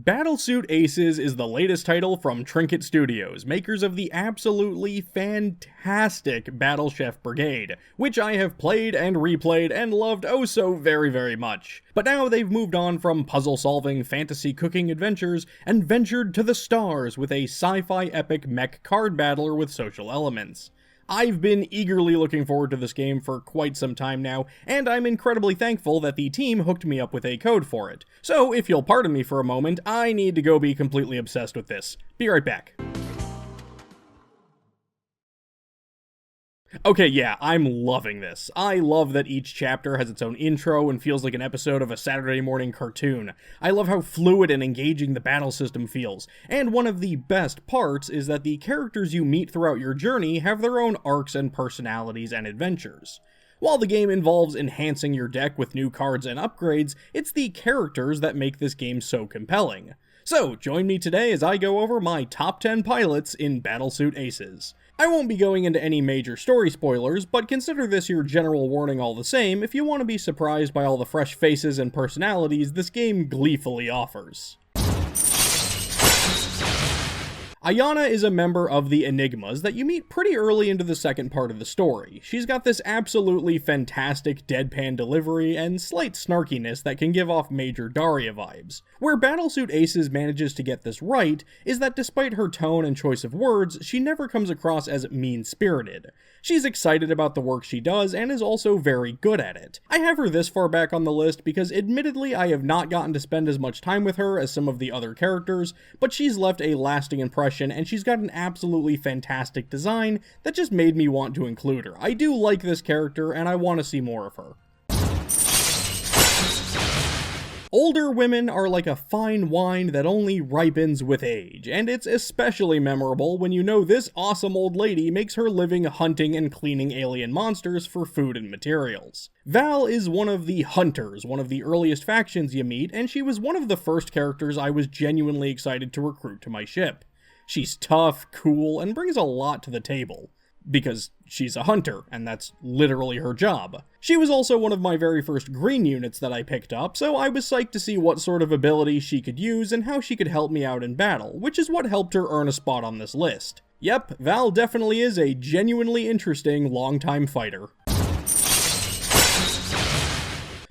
Battlesuit Aces is the latest title from Trinket Studios, makers of the absolutely fantastic Battle Chef Brigade, which I have played and replayed and loved oh so very, very much. But now they've moved on from puzzle-solving, fantasy-cooking adventures and ventured to the stars with a sci-fi epic mech card battler with social elements. I've been eagerly looking forward to this game for quite some time now, and I'm incredibly thankful that the team hooked me up with a code for it. So if you'll pardon me for a moment, I need to go be completely obsessed with this. Be right back. Okay, yeah, I'm loving this. I love that each chapter has its own intro and feels like an episode of a Saturday morning cartoon. I love how fluid and engaging the battle system feels. And one of the best parts is that the characters you meet throughout your journey have their own arcs and personalities and adventures. While the game involves enhancing your deck with new cards and upgrades, it's the characters that make this game so compelling. So, join me today as I go over my top 10 pilots in Battlesuit Aces. I won't be going into any major story spoilers, but consider this your general warning all the same if you want to be surprised by all the fresh faces and personalities this game gleefully offers. Ayana is a member of the Enigmas that you meet pretty early into the second part of the story. She's got this absolutely fantastic deadpan delivery and slight snarkiness that can give off major Daria vibes. Where Battlesuit Aces manages to get this right is that despite her tone and choice of words, she never comes across as mean-spirited. She's excited about the work she does and is also very good at it. I have her this far back on the list because admittedly I have not gotten to spend as much time with her as some of the other characters, but she's left a lasting impression and she's got an absolutely fantastic design that just made me want to include her. I do like this character and I want to see more of her. Older women are like a fine wine that only ripens with age, and it's especially memorable when you know this awesome old lady makes her living hunting and cleaning alien monsters for food and materials. Val is one of the Hunters, one of the earliest factions you meet, and she was one of the first characters I was genuinely excited to recruit to my ship. She's tough, cool, and brings a lot to the table. Because she's a hunter, and that's literally her job. She was also one of my very first green units that I picked up, so I was psyched to see what sort of abilities she could use and how she could help me out in battle, which is what helped her earn a spot on this list. Yep, Val definitely is a genuinely interesting longtime fighter.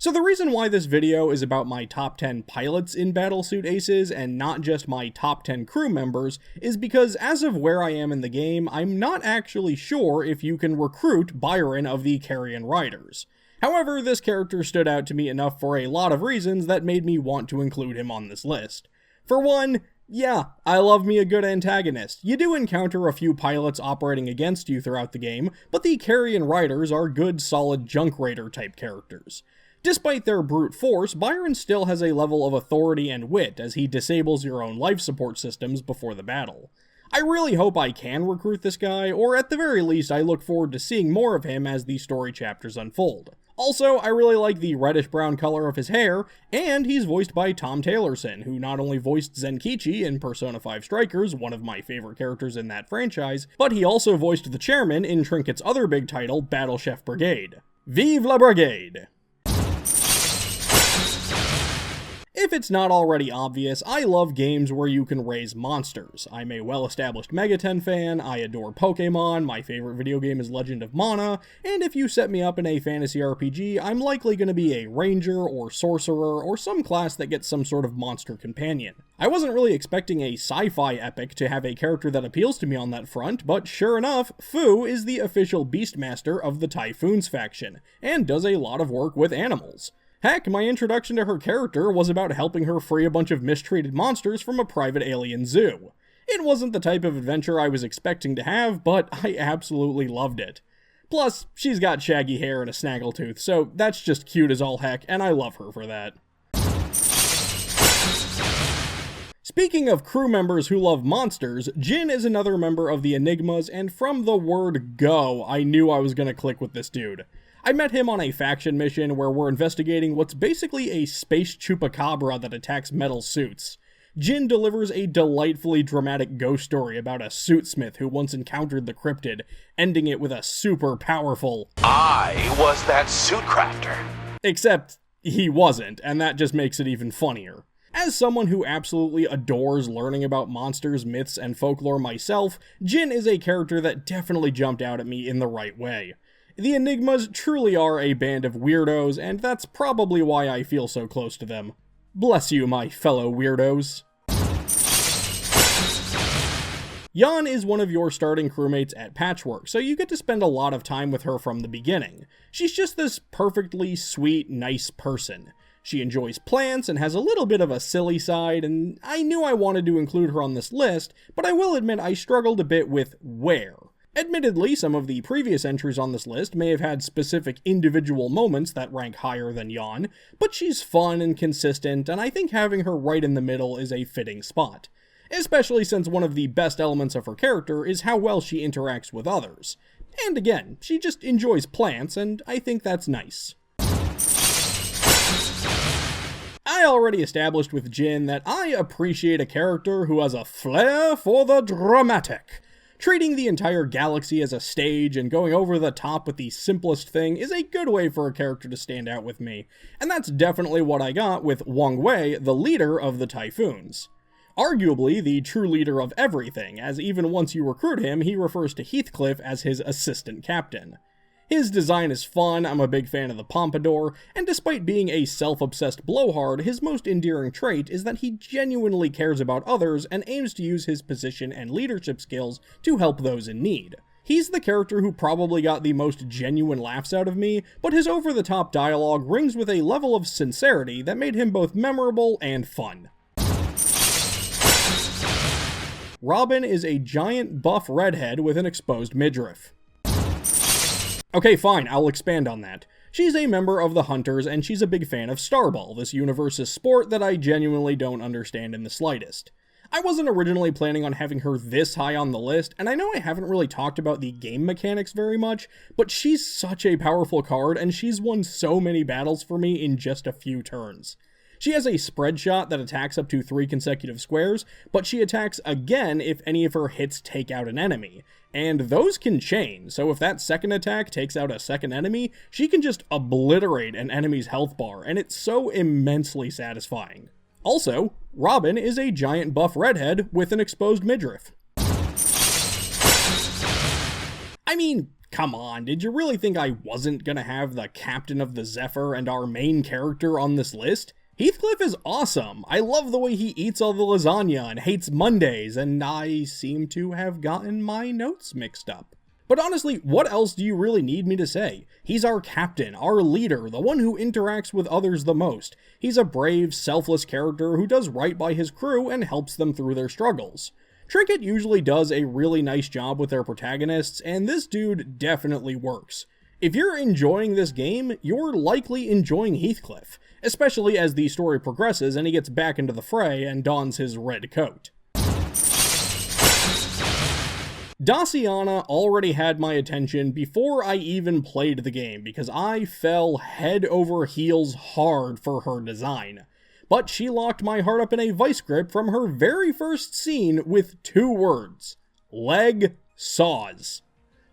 So the reason why this video is about my top 10 pilots in Battlesuit Aces and not just my top 10 crew members is because as of where I am in the game, I'm not actually sure if you can recruit Byron of the Carrion Riders. However, this character stood out to me enough for a lot of reasons that made me want to include him on this list. For one, yeah, I love me a good antagonist. You do encounter a few pilots operating against you throughout the game, but the Carrion Riders are good solid junk raider type characters. Despite their brute force, Byron still has a level of authority and wit as he disables your own life support systems before the battle. I really hope I can recruit this guy, or at the very least I look forward to seeing more of him as the story chapters unfold. Also, I really like the reddish-brown color of his hair, and he's voiced by Tom Taylorson, who not only voiced Zenkichi in Persona 5 Strikers, one of my favorite characters in that franchise, but he also voiced the chairman in Trinket's other big title, Battle Chef Brigade. Vive la Brigade! If it's not already obvious, I love games where you can raise monsters. I'm a well-established Megaten fan, I adore Pokemon, my favorite video game is Legend of Mana, and if you set me up in a fantasy RPG, I'm likely going to be a ranger or sorcerer or some class that gets some sort of monster companion. I wasn't really expecting a sci-fi epic to have a character that appeals to me on that front, but sure enough, Fu is the official Beastmaster of the Typhoons faction, and does a lot of work with animals. Heck, my introduction to her character was about helping her free a bunch of mistreated monsters from a private alien zoo. It wasn't the type of adventure I was expecting to have, but I absolutely loved it. Plus, she's got shaggy hair and a snaggletooth, so that's just cute as all heck, and I love her for that. Speaking of crew members who love monsters, Jin is another member of the Enigmas, and from the word go, I knew I was gonna click with this dude. I met him on a faction mission where we're investigating what's basically a space chupacabra that attacks metal suits. Jin delivers a delightfully dramatic ghost story about a suitsmith who once encountered the cryptid, ending it with a super powerful "I was that suit crafter." Except he wasn't, and that just makes it even funnier. As someone who absolutely adores learning about monsters, myths, and folklore myself, Jin is a character that definitely jumped out at me in the right way. The Enigmas truly are a band of weirdos, and that's probably why I feel so close to them. Bless you, my fellow weirdos. Yan is one of your starting crewmates at Patchwork, so you get to spend a lot of time with her from the beginning. She's just this perfectly sweet, nice person. She enjoys plants and has a little bit of a silly side, and I knew I wanted to include her on this list, but I will admit I struggled a bit with where. Admittedly, some of the previous entries on this list may have had specific individual moments that rank higher than Yan, but she's fun and consistent, and I think having her right in the middle is a fitting spot. Especially since one of the best elements of her character is how well she interacts with others. And again, she just enjoys plants, and I think that's nice. I already established with Jin that I appreciate a character who has a flair for the dramatic. Treating the entire galaxy as a stage and going over the top with the simplest thing is a good way for a character to stand out with me, and that's definitely what I got with Wangwei, the leader of the Typhoons. Arguably the true leader of everything, as even once you recruit him, he refers to Heathcliff as his assistant captain. His design is fun, I'm a big fan of the pompadour, and despite being a self-obsessed blowhard, his most endearing trait is that he genuinely cares about others and aims to use his position and leadership skills to help those in need. He's the character who probably got the most genuine laughs out of me, but his over-the-top dialogue rings with a level of sincerity that made him both memorable and fun. Robynn is a giant buff redhead with an exposed midriff. Okay, fine, I'll expand on that. She's a member of the Hunters, and she's a big fan of Starball, this universe's sport that I genuinely don't understand in the slightest. I wasn't originally planning on having her this high on the list, and I know I haven't really talked about the game mechanics very much, but she's such a powerful card, and she's won so many battles for me in just a few turns. She has a spread shot that attacks up to 3 consecutive squares, but she attacks again if any of her hits take out an enemy. And those can chain, so if that second attack takes out a second enemy, she can just obliterate an enemy's health bar, and it's so immensely satisfying. Also, Robynn is a giant buff redhead with an exposed midriff. I mean, come on, did you really think I wasn't gonna have the captain of the Zephyr and our main character on this list? Heathcliff is awesome. I love the way he eats all the lasagna and hates Mondays, and I seem to have gotten my notes mixed up. But honestly, what else do you really need me to say? He's our captain, our leader, the one who interacts with others the most. He's a brave, selfless character who does right by his crew and helps them through their struggles. Trinket usually does a really nice job with their protagonists, and this dude definitely works. If you're enjoying this game, you're likely enjoying Heathcliff, especially as the story progresses and he gets back into the fray and dons his red coat. Daciana already had my attention before I even played the game because I fell head over heels hard for her design. But she locked my heart up in a vice grip from her very first scene with 2 words: leg saws.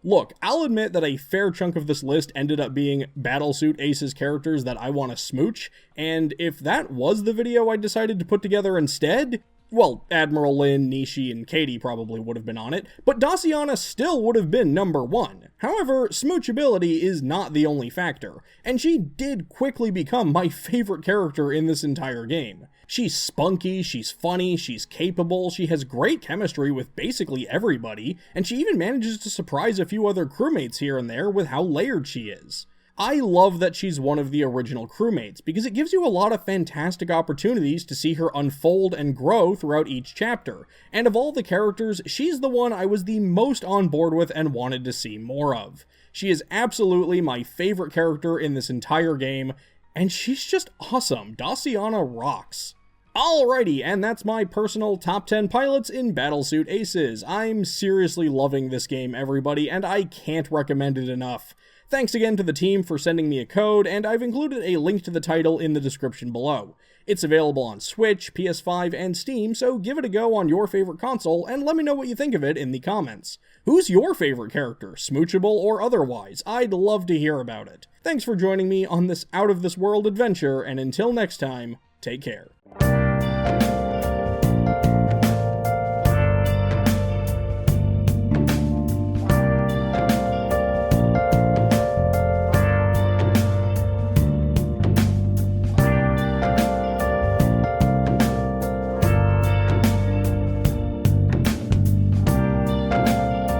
Look, I'll admit that a fair chunk of this list ended up being Battlesuit Ace's characters that I want to smooch, and if that was the video I decided to put together instead, well, Admiral Lin, Nishi, and Katie probably would have been on it, but Daciana still would have been number 1. However, smoochability is not the only factor, and she did quickly become my favorite character in this entire game. She's spunky, she's funny, she's capable, she has great chemistry with basically everybody, and she even manages to surprise a few other crewmates here and there with how layered she is. I love that she's one of the original crewmates, because it gives you a lot of fantastic opportunities to see her unfold and grow throughout each chapter, and of all the characters, she's the one I was the most on board with and wanted to see more of. She is absolutely my favorite character in this entire game, and she's just awesome. Daciana rocks. Alrighty, and that's my personal top 10 pilots in Battlesuit Aces. I'm seriously loving this game, everybody, and I can't recommend it enough. Thanks again to the team for sending me a code, and I've included a link to the title in the description below. It's available on Switch, PS5, and Steam, so give it a go on your favorite console, and let me know what you think of it in the comments. Who's your favorite character, smoochable or otherwise? I'd love to hear about it. Thanks for joining me on this out-of-this-world adventure, and until next time, take care.